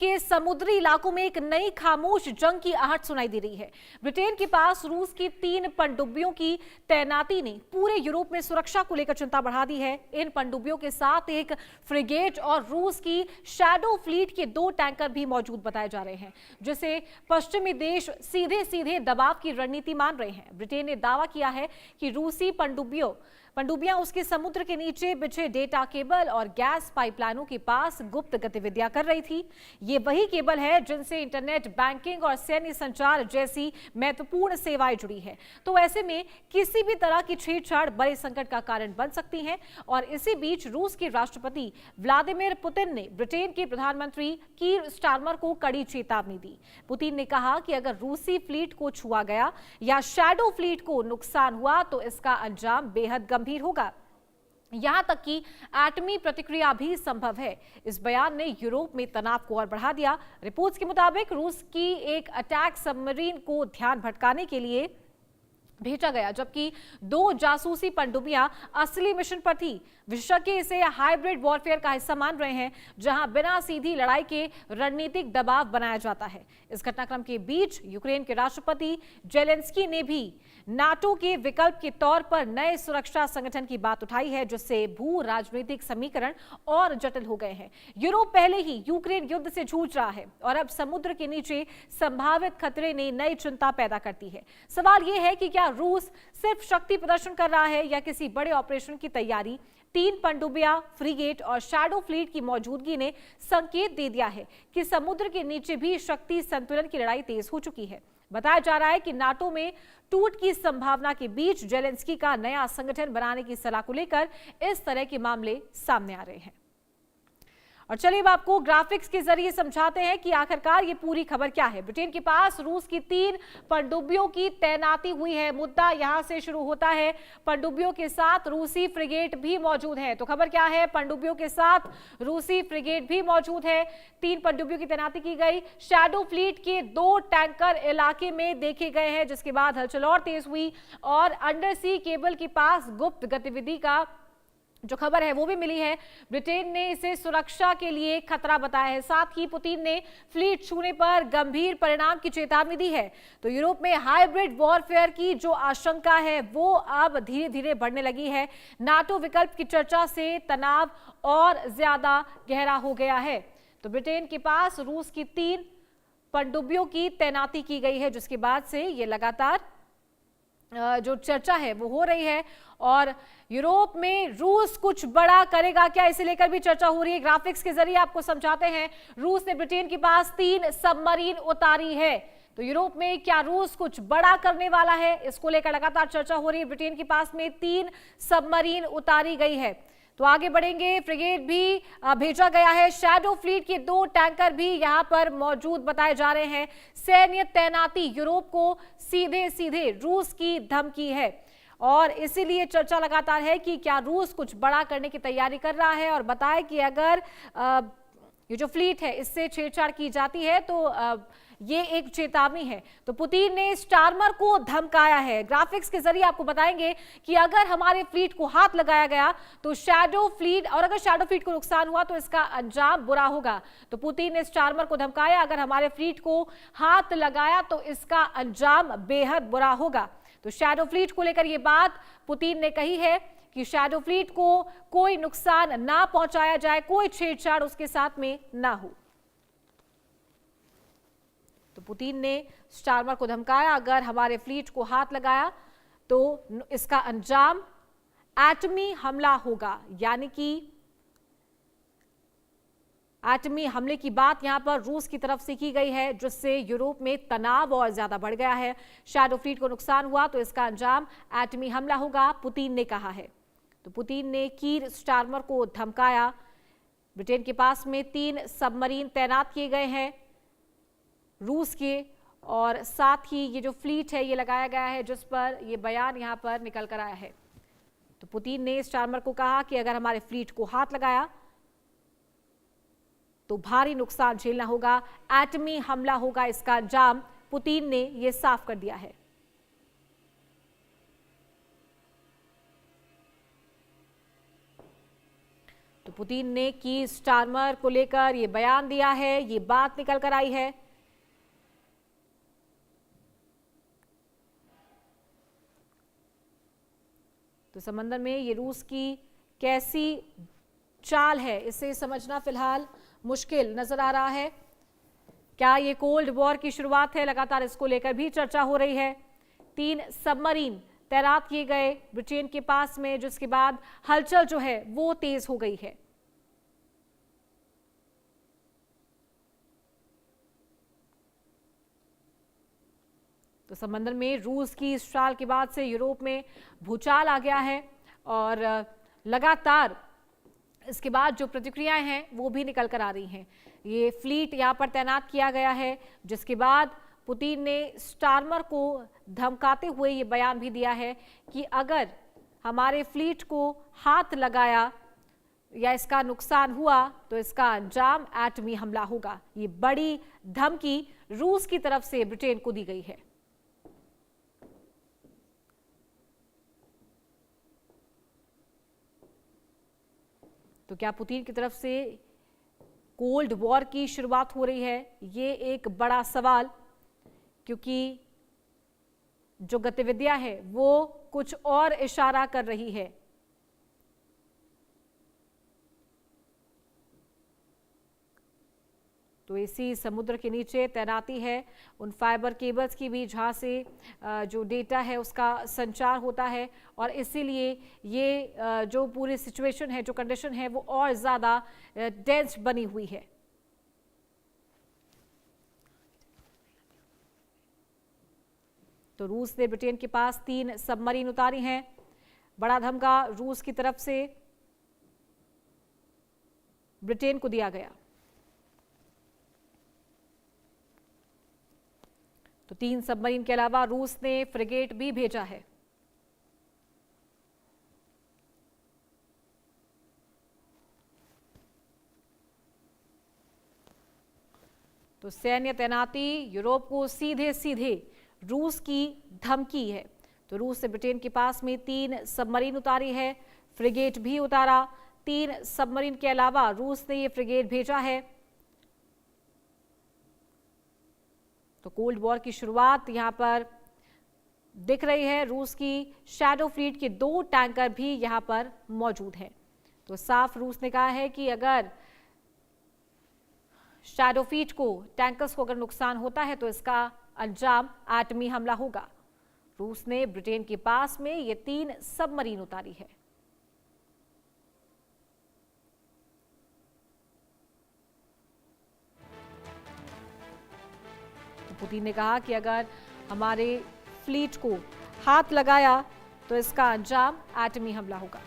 के समुद्री इलाकों में एक नई खामोश जंग की आहट सुनाई दे रही है। ब्रिटेन के पास रूस की 3 पनडुब्बियों की तैनाती ने पूरे यूरोप में सुरक्षा को लेकर चिंता बढ़ा दी है। इन पनडुब्बियों के साथ एक फ्रिगेट और रूस की शैडो फ्लीट के 2 टैंकर भी मौजूद बताए जा रहे हैं, जिसे पश्चिमी देश सीधे सीधे दबाव की रणनीति मान रहे हैं। ब्रिटेन ने दावा किया है कि रूसी पनडुब्बियां उसके समुद्र के नीचे बिछे डेटा केबल और गैस पाइपलाइनों के पास गुप्त गतिविधियां कर रही थी। ये वही केबल है जिनसे इंटरनेट बैंकिंग और सैन्य संचार जैसी महत्वपूर्ण सेवाएं जुड़ी है। तो ऐसे में किसी भी तरह की छेड़छाड़ बड़े संकट का कारण बन सकती है। और इसी बीच रूस के राष्ट्रपति व्लादिमीर पुतिन ने ब्रिटेन के प्रधानमंत्री कीर स्टारमर को कड़ी चेतावनी दी। पुतिन ने कहा कि अगर रूसी फ्लीट को छुआ गया या शैडो फ्लीट को नुकसान हुआ तो इसका अंजाम बेहद गंभीर होगा, यहां तक कि एटमी प्रतिक्रिया भी संभव है। इस बयान ने यूरोप में तनाव को और बढ़ा दिया। रिपोर्ट्स के मुताबिक रूस की एक अटैक सबमरीन को ध्यान भटकाने के लिए भेजा गया, जबकि 2 जासूसी पनडुब्बियां असली मिशन पर थी। विशेषज्ञ इसे हाइब्रिड वॉरफेयर का हिस्सा मान रहे हैं, जहां बिना सीधी लड़ाई के रणनीतिक दबाव बनाया जाता है। इस घटनाक्रम के बीच यूक्रेन के राष्ट्रपति जेलेंस्की ने भी नाटो के विकल्प के तौर पर नए सुरक्षा संगठन की बात उठाई है, जिससे भू राजनीतिक समीकरण और जटिल हो गए हैं। यूरोप पहले ही यूक्रेन युद्ध से जूझ रहा है और अब समुद्र के नीचे संभावित खतरे ने नई चिंता पैदा करती है। सवाल यह है कि क्या रूस सिर्फ शक्ति प्रदर्शन कर रहा है या किसी बड़े ऑपरेशन की तैयारी। 3 पनडुब्बियां, फ्रिगेट और शैडो फ्लीट की मौजूदगी ने संकेत दे दिया है कि समुद्र के नीचे भी शक्ति संतुलन की लड़ाई तेज हो चुकी है। बताया जा रहा है कि नाटो में टूट की संभावना के बीच जेलेंस्की का नया संगठन बनाने की सलाह को लेकर इस तरह के मामले सामने आ रहे हैं। और चलिए अब आपको ग्राफिक्स के जरिए समझाते हैं कि आखिरकार ये पूरी खबर क्या है। ब्रिटेन के पास रूस की 3 पनडुब्बियों की तैनाती हुई है। मुद्दा यहां से शुरू होता है। पनडुब्बियों के साथ रूसी फ्रिगेट भी मौजूद है। तो खबर क्या है? पनडुब्बियों के साथ रूसी फ्रिगेट भी मौजूद है। 3 पनडुब्बियों की तैनाती की गई। शैडो फ्लीट के 2 टैंकर इलाके में देखे गए हैं, जिसके बाद हलचल और तेज हुई और अंडर सी केबल के पास गुप्त गतिविधि का जो खबर है वो भी मिली है। ब्रिटेन ने इसे सुरक्षा के लिए खतरा बताया है। साथ ही पुतिन ने फ्लीट छूने पर गंभीर परिणाम की चेतावनी दी है। तो यूरोप में हाइब्रिड वॉरफेयर की जो आशंका है वो अब धीरे धीरे बढ़ने लगी है। नाटो विकल्प की चर्चा से तनाव और ज्यादा गहरा हो गया है। तो ब्रिटेन के पास रूस की 3 पनडुब्बियों की तैनाती की गई है, जिसके बाद से ये लगातार जो चर्चा है वो हो रही है। और यूरोप में रूस कुछ बड़ा करेगा क्या, इसे लेकर भी चर्चा हो रही है। ग्राफिक्स के जरिए आपको समझाते हैं। रूस ने ब्रिटेन के पास 3 सबमरीन उतारी है। तो यूरोप में क्या रूस कुछ बड़ा करने वाला है, इसको लेकर लगातार चर्चा हो रही है। ब्रिटेन के पास में 3 सबमरीन उतारी गई है। तो आगे बढ़ेंगे। फ्रिगेट भी भेजा गया है। शैडो फ्लीट के 2 टैंकर भी यहां पर मौजूद बताए जा रहे हैं। सैन्य तैनाती यूरोप को सीधे सीधे रूस की धमकी है और इसीलिए चर्चा लगातार है कि क्या रूस कुछ बड़ा करने की तैयारी कर रहा है। और बताएं कि अगर ये जो फ्लीट है इससे छेड़छाड़ की जाती है तो ये एक चेतावनी है। तो पुतिन ने स्टारमर को धमकाया है। ग्राफिक्स के जरिए आपको बताएंगे कि अगर हमारे फ्लीट को हाथ लगाया गया तो शैडो फ्लीट, और अगर शैडो फ्लीट को नुकसान हुआ तो इसका अंजाम बुरा होगा। तो पुतिन ने स्टारमर को धमकाया, अगर हमारे फ्लीट को हाथ लगाया तो इसका अंजाम बेहद बुरा होगा। तो शैडो फ्लीट को लेकर यह बात पुतिन ने कही है कि शैडो फ्लीट को कोई नुकसान ना पहुंचाया जाए, कोई छेड़छाड़ उसके साथ में ना हो। तो पुतिन ने स्टारमर को धमकाया, अगर हमारे फ्लीट को हाथ लगाया तो इसका अंजाम एटमी हमला होगा। यानी कि एटमी हमले की बात यहां पर रूस की तरफ से की गई है, जिससे यूरोप में तनाव और ज्यादा बढ़ गया है। शैडो फ्लीट को नुकसान हुआ तो इसका अंजाम एटमी हमला होगा, पुतिन ने कहा है। तो पुतिन ने कीर स्टारमर को धमकाया। ब्रिटेन के पास में 3 सबमरीन तैनात किए गए हैं रूस के, और साथ ही ये जो फ्लीट है ये लगाया गया है, जिस पर ये बयान यहां पर निकल कर आया है। तो पुतिन ने स्टारमर को कहा कि अगर हमारे फ्लीट को हाथ लगाया तो भारी नुकसान झेलना होगा, एटमी हमला होगा, इसका अंजाम पुतिन ने यह साफ कर दिया है। तो पुतिन ने की स्टारमर को लेकर ये बयान दिया है, ये बात निकल कर आई है। तो समंदर में ये रूस की कैसी चाल है, इसे समझना फिलहाल मुश्किल नजर आ रहा है। क्या ये कोल्ड वॉर की शुरुआत है? लगातार इसको लेकर भी चर्चा हो रही है। 3 सबमरीन तैनात किए गए ब्रिटेन के पास में, जिसके बाद हलचल जो है वो तेज हो गई है। तो समंदर में रूस की इस चाल के बाद से यूरोप में भूचाल आ गया है और लगातार इसके बाद जो प्रतिक्रियाएं हैं वो भी निकल कर आ रही हैं। ये फ्लीट यहां पर तैनात किया गया है, जिसके बाद पुतिन ने स्टारमर को धमकाते हुए ये बयान भी दिया है कि अगर हमारे फ्लीट को हाथ लगाया या इसका नुकसान हुआ तो इसका अंजाम एटमी हमला होगा। ये बड़ी धमकी रूस की तरफ से ब्रिटेन को दी गई है। तो क्या पुतिन की तरफ से कोल्ड वॉर की शुरुआत हो रही है? ये एक बड़ा सवाल, क्योंकि जो गतिविधियां है वो कुछ और इशारा कर रही है। तो इसी समुद्र के नीचे तैनाती है उन फाइबर केबल्स की भी, जहां से जो डेटा है उसका संचार होता है, और इसीलिए ये जो पूरी सिचुएशन है, जो कंडीशन है, वो और ज्यादा टेंस बनी हुई है। तो रूस ने ब्रिटेन के पास 3 सबमरीन उतारी हैं। बड़ा धमका रूस की तरफ से ब्रिटेन को दिया गया। तो 3 सबमरीन के अलावा रूस ने फ्रिगेट भी भेजा है। तो सैन्य तैनाती यूरोप को सीधे सीधे रूस की धमकी है। तो रूस ने ब्रिटेन के पास में 3 सबमरीन उतारी है, फ्रिगेट भी उतारा। 3 सबमरीन के अलावा रूस ने ये फ्रिगेट भेजा है। तो कोल्ड वॉर की शुरुआत यहां पर दिख रही है। रूस की शैडो फ्लीट के 2 टैंकर भी यहां पर मौजूद हैं। तो साफ रूस ने कहा है कि अगर शैडो फ्लीट को, टैंकर्स को अगर नुकसान होता है तो इसका अंजाम एटमी हमला होगा। रूस ने ब्रिटेन के पास में ये 3 सबमरीन उतारी है। पुतिन ने कहा कि अगर हमारे फ्लीट को हाथ लगाया तो इसका अंजाम एटमी हमला होगा।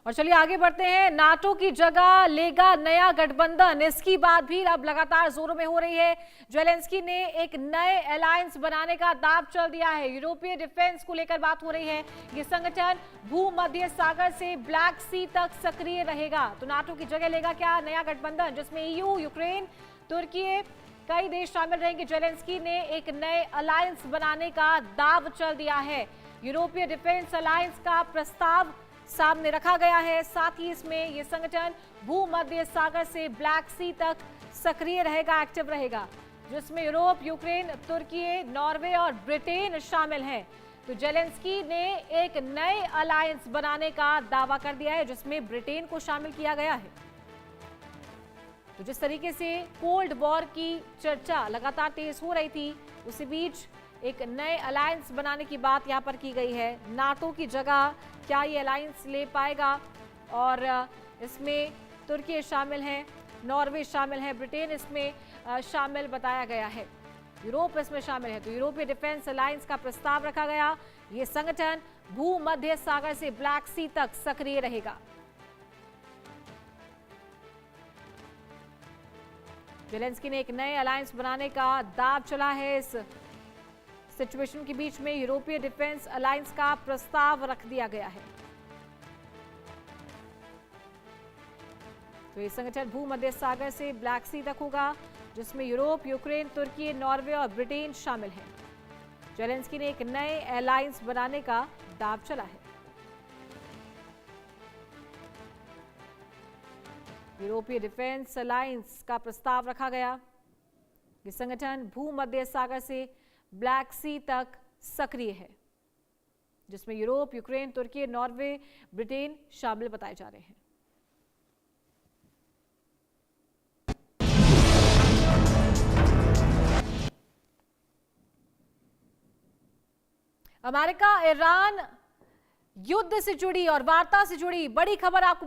और चलिए आगे बढ़ते हैं। नाटो की जगह लेगा नया गठबंधन, इसकी बात भी अब लगातार जोरों में हो रही है। जेलेंस्की ने एक नए अलायंस बनाने का दांव चल दिया है। यूरोपीय डिफेंस को लेकर बात हो रही है। ये संगठन भूमध्य सागर से ब्लैक सी तक सक्रिय रहेगा। तो नाटो की जगह लेगा क्या नया गठबंधन, जिसमें ईयू, यूक्रेन, तुर्की, कई देश शामिल रहेंगे। जेलेंस्की ने एक नए अलायंस बनाने का दांव चल दिया है। यूरोपीय डिफेंस अलायंस का प्रस्ताव सामने रखा गया है। साथ ही इसमें यह संगठन भूमध्य सागर से ब्लैक सी तक सक्रिय रहेगा, एक्टिव रहेगा, जिसमें यूरोप, यूक्रेन, तुर्की, नॉर्वे और ब्रिटेन शामिल हैं। तो जेलेंस्की ने एक नए अलायंस बनाने का दावा कर दिया है, जिसमें ब्रिटेन को शामिल किया गया है। तो जिस तरीके से कोल्ड वॉर की चर्चा लगातार तेज हो रही थी, उसी बीच एक नए अलायंस बनाने की बात यहां पर की गई है। नाटो की जगह क्या ये अलायंस ले पाएगा, और इसमें तुर्की शामिल है, नॉर्वे शामिल है, ब्रिटेन इसमें शामिल बताया गया है, यूरोप इसमें शामिल है। तो यूरोपीय डिफेंस अलायंस का प्रस्ताव रखा गया। ये संगठन भूमध्य सागर से ब्लैक सी तक सक्रिय रहेगा। जेलेंस्की ने एक नए अलायंस बनाने का दांव चला है। इस सिचुएशन के बीच में यूरोपीय डिफेंस अलायंस का प्रस्ताव रख दिया गया है। तो ये संगठन भूमध्य सागर से ब्लैक सी तक होगा, जिसमें यूरोप, यूक्रेन, तुर्की, नॉर्वे और ब्रिटेन शामिल हैं। जेलेंस्की ने एक नए अलायंस बनाने का दाव चला है। यूरोपीय डिफेंस अलायंस का प्रस्ताव रखा गया। ये संगठन भूमध्य सागर से ब्लैक सी तक सक्रिय है, जिसमें यूरोप, यूक्रेन, तुर्की, नॉर्वे, ब्रिटेन शामिल बताए जा रहे हैं। अमेरिका ईरान युद्ध से जुड़ी और वार्ता से जुड़ी बड़ी खबर आपको